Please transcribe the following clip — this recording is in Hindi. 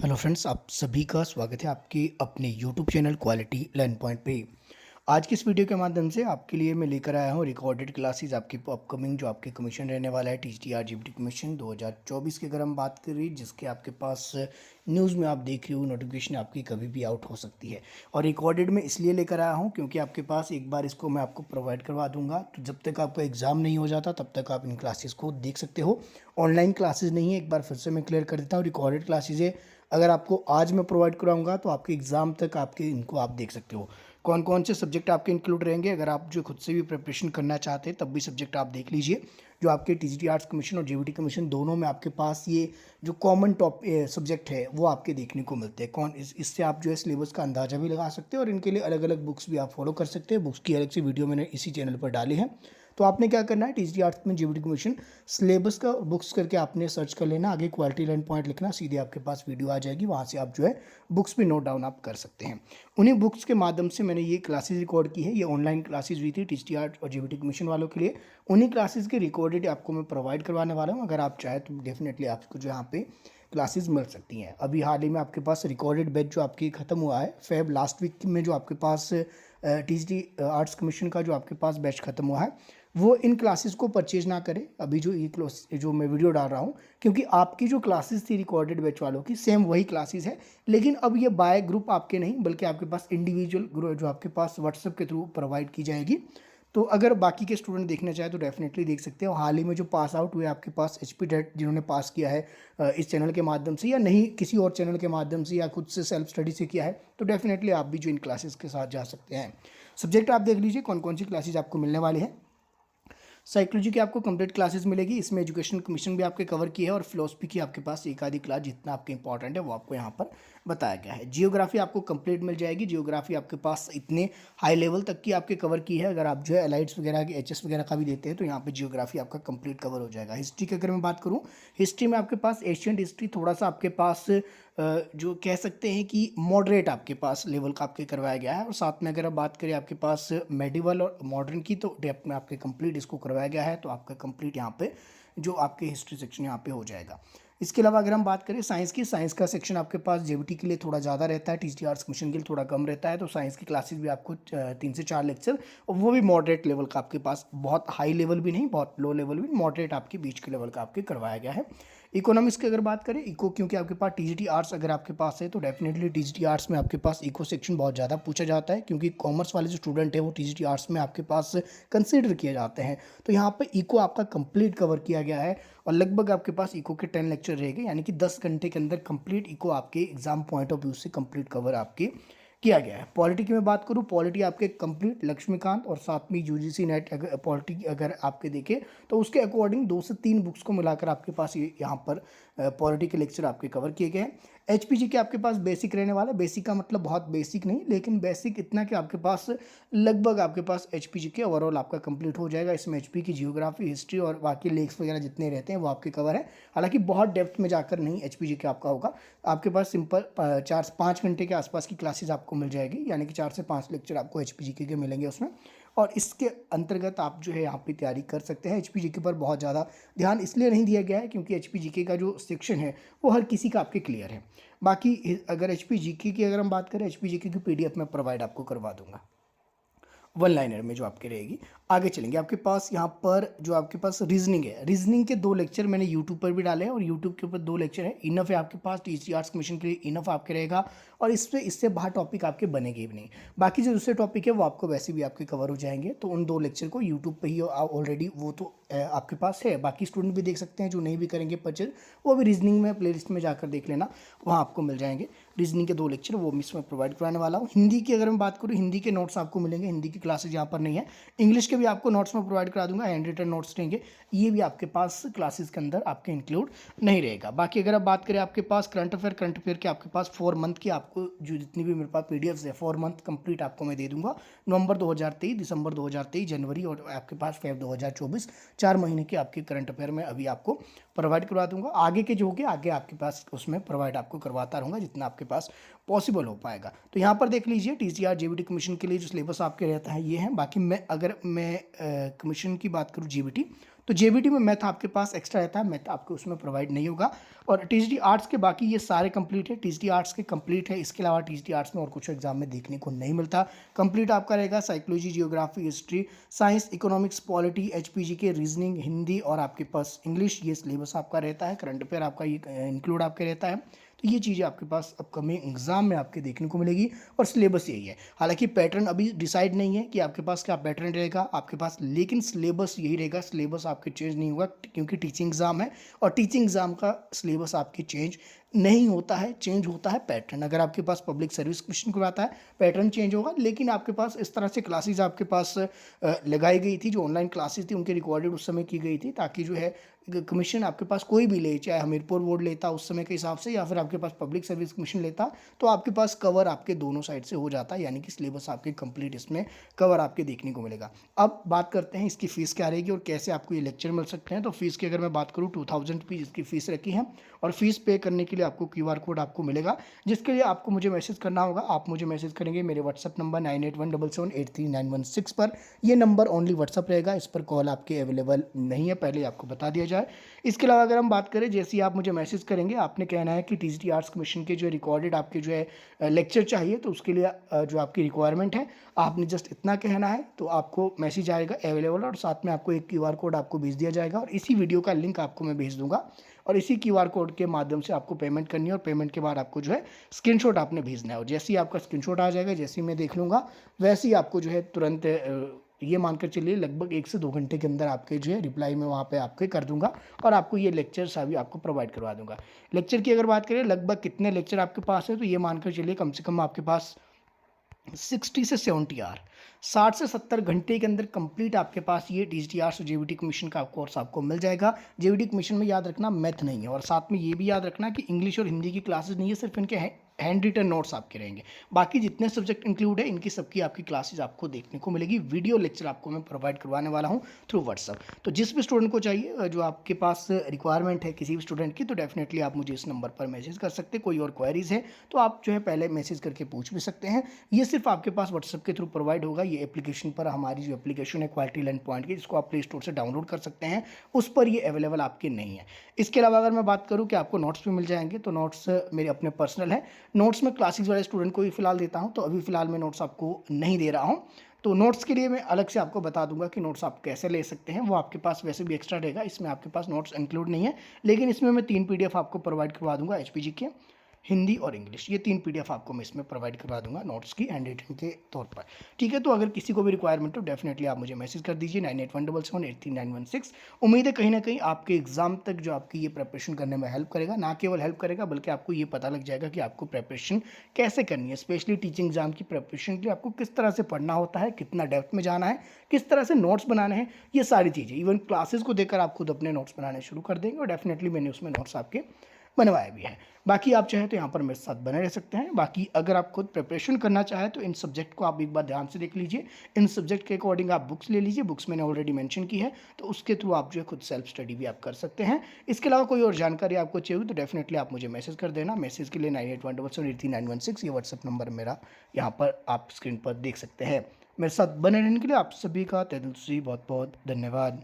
हेलो फ्रेंड्स, आप सभी का स्वागत है आपके अपने YouTube channel quality learn point पे। आज की इस वीडियो के माध्यम से आपके लिए मैं लेकर आया हूँ रिकॉर्डेड क्लासेस आपकी अपकमिंग जो आपके कमीशन रहने वाला है टीजीटीआर जीपीटी कमीशन 2024 की अगर हम बात करें, जिसके आपके पास न्यूज़ में आप देख रहे हो नोटिफिकेशन आपकी कभी भी आउट हो सकती है। और रिकॉर्डेड में इसलिए लेकर आया हूँ क्योंकि आपके पास एक बार इसको मैं आपको प्रोवाइड करवा दूंगा, तो जब तक आपका एग्ज़ाम नहीं हो जाता तब तक आप इन क्लासेस को देख सकते हो। ऑनलाइन क्लासेस नहीं है, एक बार फिर से मैं क्लियर कर देता हूँ, रिकॉर्डेड क्लासेज है। अगर आपको आज मैं प्रोवाइड कराऊंगा तो आपके एग्ज़ाम तक आपके इनको आप देख सकते हो कौन कौन से सब्जेक्ट आपके इंक्लूड रहेंगे। अगर आप जो खुद से भी प्रिपरेशन करना चाहते हैं तब भी सब्जेक्ट आप देख लीजिए। जो आपके टीजीटी आर्ट्स कमीशन और जेवीटी कमीशन दोनों में आपके पास ये जो कॉमन टॉप सब्जेक्ट है वो आपके देखने को मिलते हैं। इससे आप जो है सिलेबस का अंदाज़ा भी लगा सकते हैं और इनके लिए अलग अलग बुक्स भी आप फॉलो कर सकते हैं। बुक्स की अलग से वीडियो मैंने इसी चैनल पर डाली है। तो आपने क्या करना है, टीजीटी आर्ट्स में जेवीटी कमीशन सिलेबस का बुक्स करके आपने सर्च कर लेना, आगे क्वालिटी लर्न पॉइंट लिखना, सीधे आपके पास वीडियो आ जाएगी, वहाँ से आप जो है बुक्स भी नोट डाउन आप कर सकते हैं। उन्हीं बुक्स के माध्यम से मैंने ये क्लासेस रिकॉर्ड की है। ये ऑनलाइन क्लासेस हुई थी टीजीटी आर्ट और जेवीटी कमीशन वालों के लिए। उन्हीं क्लासेस के रिकॉर्डेड आपको मैं प्रोवाइड करवाने वाला हूँ। अगर आप चाहें तो डेफिनेटली आपको जो यहाँ पे क्लासेस मिल सकती हैं। अभी हाल ही में आपके पास रिकॉर्डेड बैच जो आपकी ख़त्म हुआ है फेब लास्ट वीक में, जो आपके पास टीजीटी आर्ट्स कमीशन का जो आपके पास बैच ख़त्म हुआ है, वो इन क्लासेस को परचेज ना करें अभी जो जो मैं वीडियो डाल रहा हूँ, क्योंकि आपकी जो क्लासेस थी रिकॉर्डेड बैच वालों की सेम वही क्लासेस है। लेकिन अब ये बाय ग्रुप आपके नहीं बल्कि आपके पास इंडिविजुअल ग्रुप जो आपके पास व्हाट्सएप के थ्रू प्रोवाइड की जाएगी। तो अगर बाकी के स्टूडेंट देखना चाहे तो डेफिनेटली देख सकते हो। हाल ही में जो पास आउट हुए आपके पास एचपी टेट जिन्होंने पास किया है इस चैनल के माध्यम से या नहीं किसी और चैनल के माध्यम से या खुद से सेल्फ स्टडी से किया है, तो डेफिनेटली आप भी जो इन क्लासेस के साथ जा सकते हैं। सब्जेक्ट आप देख लीजिए कौन कौन सी क्लासेज आपको मिलने वाली है। साइकोलॉजी की आपको कंप्लीट क्लासेस मिलेगी, इसमें एजुकेशन कमीशन भी आपके कवर की है और फिलोसफी की आपके पास एक आधी क्लास जितना आपके इंपॉर्टेंट है वो आपको यहाँ पर बताया गया है। जियोग्राफी आपको कंप्लीट मिल जाएगी। जियोग्राफी आपके पास इतने हाई लेवल तक की आपके कवर की है। अगर आप जो है एलाइट्स वगैरह के एचएस वगैरह का भी देते हैं तो यहाँ पे जियोग्राफी आपका कंप्लीट कवर हो जाएगा। हिस्ट्री की अगर मैं बात करूँ, हिस्ट्री में आपके पास एशियंट हिस्ट्री थोड़ा सा आपके पास जो कह सकते हैं कि मॉडरेट आपके पास लेवल का आपके करवाया गया है। और साथ में अगर आप बात करें आपके पास मेडिवल और मॉडर्न की, तो डेप्थ में आपके कंप्लीट इसको करवाया गया है। तो आपका कंप्लीट यहाँ पे जो आपके हिस्ट्री सेक्शन यहाँ पे हो जाएगा। इसके अलावा अगर हम बात करें साइंस की, साइंस का सेक्शन आपके पास जेवीटी के लिए थोड़ा ज़्यादा रहता है, टीजीटी आर्ट्स कमीशन के लिए थोड़ा कम रहता है। तो साइंस की क्लासेस भी आपको 3 से 4 लेक्चर, और वो भी मॉडरेट लेवल का आपके पास, बहुत हाई लेवल भी नहीं बहुत लो लेवल भी, मॉडरेट आपके बीच के लेवल का आपके करवाया गया है। इकोनॉमिक्स की अगर बात करें, इको क्योंकि आपके पास टीजीटी आर्ट्स अगर आपके पास है तो डेफिनेटली टीजीटी आर्ट्स में आपके पास इको सेक्शन बहुत ज़्यादा पूछा जाता है, क्योंकि कॉमर्स वाले जो स्टूडेंट है वो टीजीटी आर्ट्स में आपके पास कंसिडर किए जाते हैं। तो यहाँ पे इको आपका कंप्लीट कवर किया गया है और लगभग आपके पास इको के 10 लेक्चर रहेंगे, यानी कि 10 घंटे के अंदर कंप्लीट इको आपके एग्जाम पॉइंट ऑफ व्यू से कंप्लीट कवर आपके किया गया है। पॉलिटी की मैं बात करूँ, पॉलिटी आपके कंप्लीट लक्ष्मीकांत और साथ में यूजीसी नेट अगर पॉलिटी अगर आपके देखें तो उसके अकॉर्डिंग 2 से 3 बुक्स को मिलाकर आपके पास ये यहाँ पर पॉलिटी के लेक्चर आपके कवर किए गए हैं। एचपीजी के आपके पास बेसिक रहने वाला है। बेसिक का मतलब बहुत बेसिक नहीं, लेकिन बेसिक इतना कि आपके पास लगभग आपके पास एचपीजी के ओवरऑल आपका कंप्लीट हो जाएगा। इसमें एचपी की जियोग्राफी, हिस्ट्री और बाकी लेक्स वगैरह जितने रहते हैं वो आपके कवर है। हालांकि बहुत डेप्थ में जाकर नहीं एचपीजी के आपका होगा। आपके पास सिंपल 4 से 5 घंटे के आसपास की क्लासेस आपको मिल जाएगी, यानी कि 4 से 5 लेक्चर आपको एचपीजी के मिलेंगे उसमें। और इसके अंतर्गत आप जो है यहाँ पे तैयारी कर सकते हैं। एचपीजीके पर बहुत ज़्यादा ध्यान इसलिए नहीं दिया गया है क्योंकि एचपीजीके का जो सेक्शन है वो हर किसी का आपके क्लियर है। बाकी अगर एचपीजीके की अगर हम बात करें, एचपीजीके की पीडीएफ में प्रोवाइड आपको करवा दूंगा वन लाइनर में जो आपके रहेगी। आगे चलेंगे, आपके पास यहाँ पर जो आपके पास रीजनिंग है, रीजनिंग के 2 लेक्चर मैंने यूट्यूब पर भी डाले हैं और यूट्यूब के ऊपर 2 लेक्चर है, इनफ है आपके पास। टीजीटी आर्ट्स कमीशन के लिए इनफ आपके रहेगा और इससे बाहर टॉपिक आपके बनेंगे भी नहीं। बाकी जो दूसरे टॉपिक है वो आपको वैसे भी आपके कवर हो जाएंगे। तो उन 2 लेक्चर को यूट्यूब पर ही ऑलरेडी वो तो आपके पास है, बाकी स्टूडेंट भी देख सकते हैं जो नहीं भी करेंगे परचेज, वो भी रीजनिंग में प्लेलिस्ट में जाकर देख लेना, वहाँ आपको मिल जाएंगे रीजनिंग के 2 लेक्चर, वो मिस में प्रोवाइड कराने वाला हूँ। हिंदी की अगर मैं बात करूँ, हिंदी के नोट्स आपको मिलेंगे, हिंदी की क्लासेज यहाँ पर नहीं है। इंग्लिश के भी आपको नोट्स में प्रोवाइड करा दूंगा, हैंड रिटन नोट्स रहेंगे, ये भी आपके पास क्लासेस के अंदर आपके इंक्लूड नहीं रहेगा। बाकी अगर आप बात करें आपके पास करंट अफेयर के आपके पास 4 मंथ की आपको जो जितनी भी मेरे पास पीडीएफ है 4 मंथ कंप्लीट आपको मैं दे दूंगा। नवंबर 2023, दिसंबर 2023, जनवरी और आपके पास फेब 2024, 4 महीने की आपके करंट अफेयर में अभी आपको प्रोवाइड करवा दूंगा। आगे के जो होंगे आगे आपके पास उसमें प्रोवाइड आपको करवाता रहूँगा जितना आपके पास पॉसिबल हो पाएगा। तो यहाँ पर देख लीजिए टीजीआर जेवीटी कमीशन के लिए जो सिलेबस आपके रहता है ये है। बाकी मैं अगर मैं कमीशन की बात करूँ जेवीटी, तो जेबीटी में मैथ आपके पास एक्स्ट्रा रहता है, मैथ आपको उसमें प्रोवाइड नहीं होगा। और टीजीटी आर्ट्स के बाकी ये सारे कंप्लीट है, टीजीटी आर्ट्स के कंप्लीट है। इसके अलावा टीजीटी आर्ट्स में और कुछ एग्जाम में देखने को नहीं मिलता। कंप्लीट आपका रहेगा psychology, geography, history, science, economics, polity, HPG के रीजनिंग, हिंदी और आपके पास इंग्लिश, ये सिलेबस आपका रहता है। करंट अफेयर आपका ये इंक्लूड आपके रहता है। तो ये चीज़ें आपके पास अपकमिंग एग्जाम में आपके देखने को मिलेगी और सिलेबस यही है। हालांकि पैटर्न अभी डिसाइड नहीं है कि आपके पास क्या पैटर्न रहेगा आपके पास, लेकिन सिलेबस यही रहेगा। सिलेबस आपके चेंज नहीं होगा क्योंकि टीचिंग एग्जाम है और टीचिंग एग्जाम का सिलेबस आपके चेंज नहीं होता है, चेंज होता है पैटर्न। अगर आपके पास पब्लिक सर्विस कमीशन को आता है पैटर्न चेंज होगा, लेकिन आपके पास इस तरह से क्लासेस आपके पास लगाई गई थी, जो ऑनलाइन क्लासेस थी उनके रिकॉर्डेड उस समय की गई थी, ताकि जो है कमीशन आपके पास कोई भी ले, चाहे हमीरपुर बोर्ड लेता उस समय के हिसाब से या फिर आपके पास पब्लिक सर्विस कमीशन लेता, तो आपके पास कवर आपके दोनों साइड से हो जाता है, यानी कि सिलेबस आपके कंप्लीट इसमें कवर आपके देखने को मिलेगा। अब बात करते हैं इसकी फ़ीस क्या रहेगी और कैसे आपको ये लेक्चर मिल सकते हैं। तो फीस की अगर मैं बात करूँ 2000 रुपीज़ इसकी फ़ीस रखी है और फीस पे करने के लिए आपको क्यूआर कोड आपको मिलेगा, जिसके लिए आपको मुझे मैसेज करना होगा। आप मुझे मैसेज करेंगे मेरे व्हाट्सअप नंबर 9817783916 पर। ये नंबर ओनली व्हाट्सअप रहेगा, इस पर कॉल आपके अवेलेबल नहीं है, पहले आपको बता दिया जाए। इसके अलावा अगर हम बात करें, जैसे ही आप मुझे मैसेज करेंगे, आपने कहना है कि टीजीटी आर्ट्स कमीशन के जो रिकॉर्डेड आपके जो है लेक्चर चाहिए, तो उसके लिए जो आपकी रिक्वायरमेंट है आपने जस्ट इतना कहना है, तो आपको मैसेज आएगा अवेलेबल और साथ में आपको एक क्यूआर कोड आपको भेज दिया जाएगा और इसी वीडियो का लिंक आपको मैं भेज दूंगा और इसी क्यूआर कोड के माध्यम से आपको पेमेंट करनी है और पेमेंट के बाद आपको जो है स्क्रीनशॉट आपने भेजना है और जैसे ही आपका स्क्रीनशॉट आ जाएगा, जैसे ही मैं देख लूँगा, वैसे ही आपको जो है तुरंत ये मानकर चलिए लगभग 1 से 2 घंटे के अंदर आपके जो है रिप्लाई में वहाँ पे आपके कर दूंगा और आपको ये लेक्चर सभी आपको प्रोवाइड करवा दूंगा। लेक्चर की अगर बात करें लगभग कितने लेक्चर आपके पास है, तो ये मानकर चलिए कम से कम आपके पास 60 से 70 आवर, 60 से 70 घंटे के अंदर कंप्लीट आपके पास ये टीजीटी आर्ट्स और जेबीटी कमीशन का कोर्स आपको मिल जाएगा। जेबीटी कमीशन में याद रखना मैथ नहीं है और साथ में ये भी याद रखना कि इंग्लिश और हिंदी की क्लासेस नहीं है, सिर्फ इनके हैंड रिटन नोट्स आपके रहेंगे। बाकी जितने सब्जेक्ट इंक्लूड है इनकी सबकी आपकी क्लासेस आपको देखने को मिलेगी। वीडियो लेक्चर आपको मैं प्रोवाइड करवाने वाला हूँ थ्रू व्हाट्सअप। तो जिस भी स्टूडेंट को चाहिए, जो आपके पास रिक्वायरमेंट है किसी भी स्टूडेंट की, तो डेफिनेटली आप मुझे इस नंबर पर मैसेज कर सकते हैं। कोई और क्वेरीज है तो आप जो है पहले मैसेज करके पूछ भी सकते हैं। ये सिर्फ आपके पास व्हाट्सएप के थ्रू प्रोवाइड होगा। ये एप्लीकेशन पर हमारी जो एप्लीकेशन है क्वालिटी लर्न पॉइंट की, जिसको आप प्ले स्टोर से डाउनलोड कर सकते हैं, उस पर ये अवेलेबल आपके नहीं है। इसके अलावा अगर मैं बात करूँ कि आपको नोट्स भी मिल जाएंगे, तो नोट्स मेरे अपने पर्सनल है। नोट्स में क्लासेस वाले स्टूडेंट को भी फिलहाल देता हूँ, तो अभी फिलहाल मैं नोट्स आपको नहीं दे रहा हूँ। तो नोट्स के लिए मैं अलग से आपको बता दूंगा कि नोट्स आप कैसे ले सकते हैं, वो आपके पास वैसे भी एक्स्ट्रा रहेगा, इसमें आपके पास नोट्स इंक्लूड नहीं है, लेकिन इसमें मैं 3 पीडीएफ आपको प्रोवाइड करवा दूंगा, एचपीजी के, हिंदी और इंग्लिश, ये 3 पीडीएफ आपको मैं इसमें प्रोवाइड करवा दूंगा नोट्स की हैंड रिटन के तौर पर। ठीक है, तो अगर किसी को भी रिक्वायरमेंट हो डेफिनेटली आप मुझे मैसेज कर दीजिए 9817783916। उम्मीद है कहीं ना कहीं आपके एग्जाम तक जो आपकी ये प्रिपरेशन करने में हेल्प करेगा, ना केवल हेल्प करेगा बल्कि आपको ये पता लग जाएगा कि आपको प्रिपरेशन कैसे करनी है। स्पेशली टीचिंग एग्जाम की प्रिपरेशन के लिए आपको किस तरह से पढ़ना होता है, कितना डेप्थ में जाना है, किस तरह से नोट्स बनाने हैं, ये सारी चीज़ें इवन क्लासेस को देखकर आप खुद अपने नोट्स बनाने शुरू कर देंगे और डेफिनेटली मैंने उसमें नोट्स आपके बनवाया भी है। बाकी आप चाहें तो यहाँ पर मेरे साथ बने रह सकते हैं। बाकी अगर आप खुद प्रिपरेशन करना चाहें तो इन सब्जेक्ट को आप एक बार ध्यान से देख लीजिए, इन सब्जेक्ट के अकॉर्डिंग आप बुक्स ले लीजिए, बुक्स मैंने ऑलरेडी मेंशन की है, तो उसके थ्रू आप जो है खुद सेल्फ स्टडी भी आप कर सकते हैं। इसके अलावा कोई और जानकारी आपको चाहिए तो डेफिनेटली आप मुझे मैसेज कर देना। मैसेज के लिए 9817783916 ये व्हाट्सअप नंबर मेरा यहाँ पर आप स्क्रीन पर देख सकते हैं। मेरे साथ बने रहने के लिए आप सभी का तहे दिल से बहुत बहुत धन्यवाद।